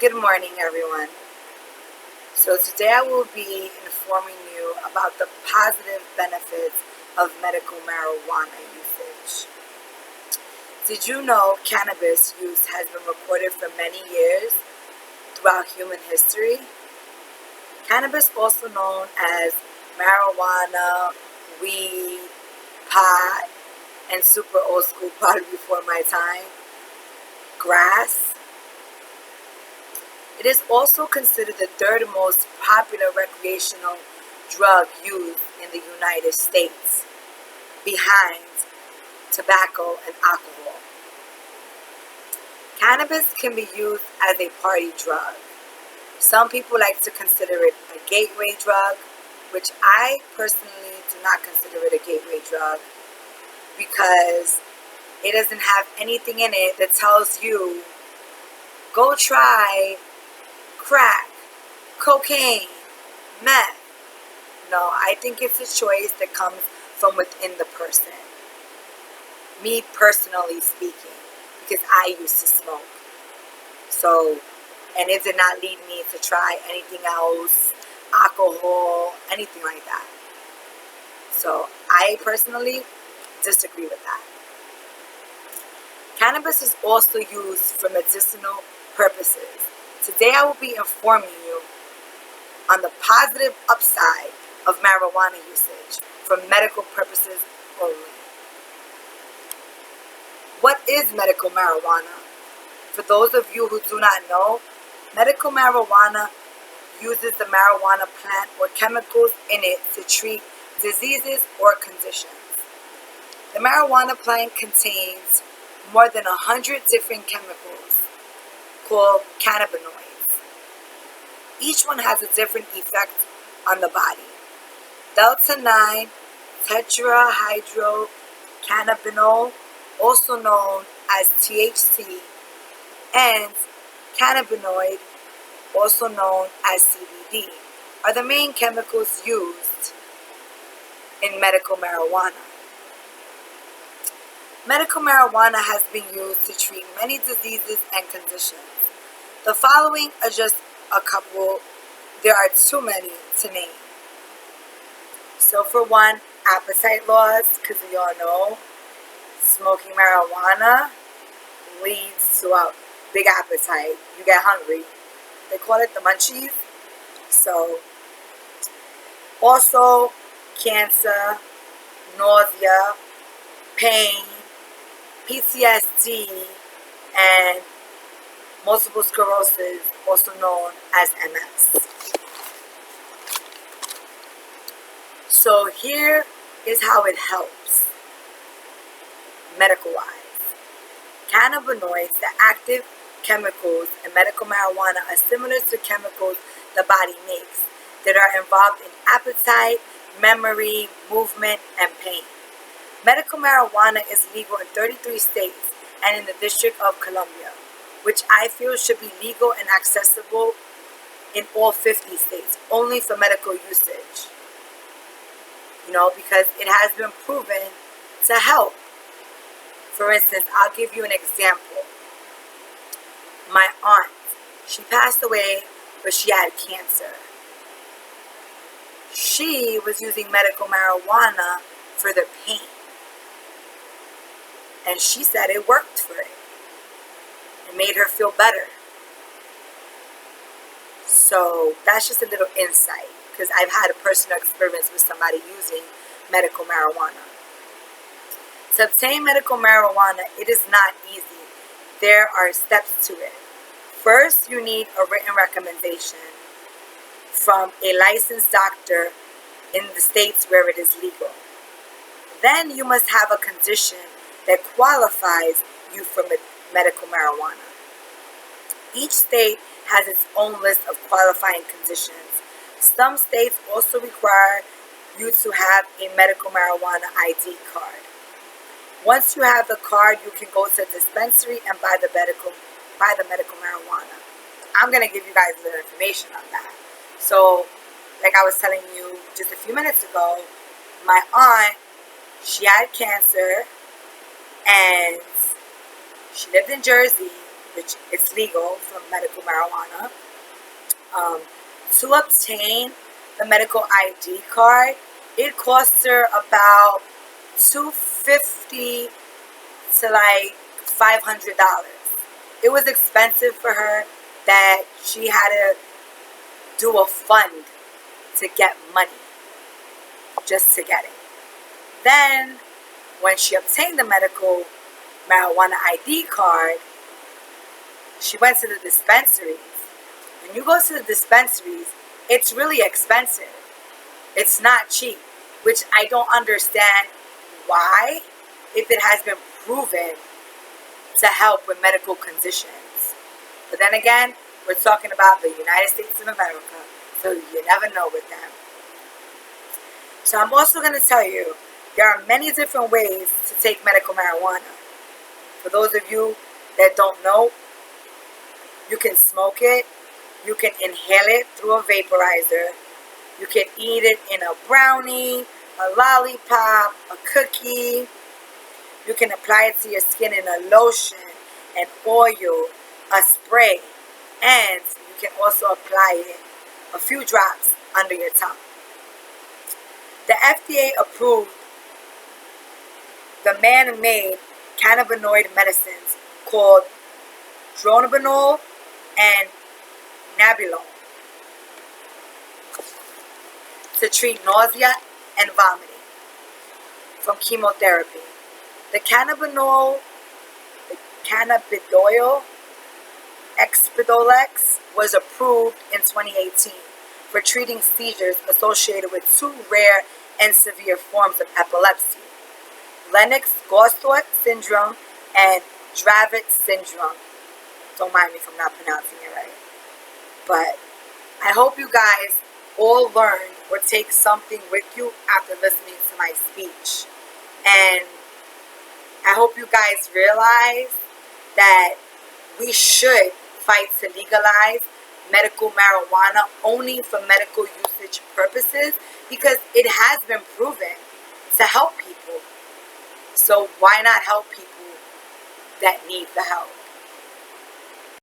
Good morning, everyone. So today I will be informing you about the positive benefits of medical marijuana usage. Did you know cannabis use has been recorded for many years throughout human history? Cannabis, also known as marijuana, weed, pot, and super old school, probably before my time, grass. It is also considered the third most popular recreational drug used in the United States, behind tobacco and alcohol. Cannabis can be used as a party drug. Some people like to consider it a gateway drug, which I personally do not consider it a gateway drug because it doesn't have anything in it that tells you, go try crack, cocaine, meth. No, I think it's a choice that comes from within the person. Me personally speaking, because I used to smoke. And it did not lead me to try anything else, alcohol, anything like that. So I personally disagree with that. Cannabis is also used for medicinal purposes. Today I will be informing you on the positive upside of marijuana usage for medical purposes only. What is medical marijuana? For those of you who do not know, medical marijuana uses the marijuana plant or chemicals in it to treat diseases or conditions. The marijuana plant contains more than 100 different chemicals called cannabinoids. Each one has a different effect on the body. Delta-9 tetrahydrocannabinol, also known as THC, and cannabinoid, also known as CBD, are the main chemicals used in medical marijuana. Medical marijuana has been used to treat many diseases and conditions. The following are just a couple. There are too many to name. So for one, appetite loss, because we all know smoking marijuana leads to a big appetite. You get hungry. They call it the munchies. So also cancer, nausea, pain, PTSD, and multiple sclerosis, also known as MS. So here is how it helps, medical-wise. Cannabinoids, the active chemicals in medical marijuana, are similar to chemicals the body makes that are involved in appetite, memory, movement, and pain. Medical marijuana is legal in 33 states and in the District of Columbia, which I feel should be legal and accessible in all 50 states, only for medical usage. Because it has been proven to help. For instance, I'll give you an example. My aunt, she passed away, but she had cancer. She was using medical marijuana for the pain. And she said it worked for her. It made her feel better. So that's just a little insight, because I've had a personal experience with somebody using medical marijuana. To obtain medical marijuana, it is not easy. There are steps to it. First, you need a written recommendation from a licensed doctor in the states where it is legal. Then you must have a condition that qualifies you for medical marijuana. Each state has its own list of qualifying conditions. Some states also require you to have a medical marijuana ID card. Once you have the card, you can go to a dispensary and buy the medical marijuana. I'm going to give you guys a little information on that. So, like I was telling you just a few minutes ago, my aunt, she had cancer, and she lived in Jersey, which it's legal from medical marijuana. To obtain the medical ID card, it costs her about $250 to like $500. It was expensive for her that she had to do a fund to get money just to get it. Then, when she obtained the medical marijuana ID card, she went to the dispensaries. When you go to the dispensaries, it's really expensive. It's not cheap, which I don't understand why, if it has been proven to help with medical conditions. But then again, we're talking about the United States of America, so you never know with them. So I'm also going to tell you, there are many different ways to take medical marijuana. For those of you that don't know, you can smoke it, you can inhale it through a vaporizer, you can eat it in a brownie, a lollipop, a cookie. You can apply it to your skin in a lotion, an oil, a spray, and you can also apply it a few drops under your tongue. The FDA approved the man-made cannabinoid medicines called dronabinol and nabilone to treat nausea and vomiting from chemotherapy. The cannabidiol Expedolex was approved in 2018 for treating seizures associated with two rare and severe forms of epilepsy, Lennox-Gastaut syndrome and Dravet syndrome. Don't mind me if I'm not pronouncing it right. But I hope you guys all learned or take something with you after listening to my speech. And I hope you guys realize that we should fight to legalize medical marijuana only for medical usage purposes, because it has been proven to help people. So why not help people that need the help?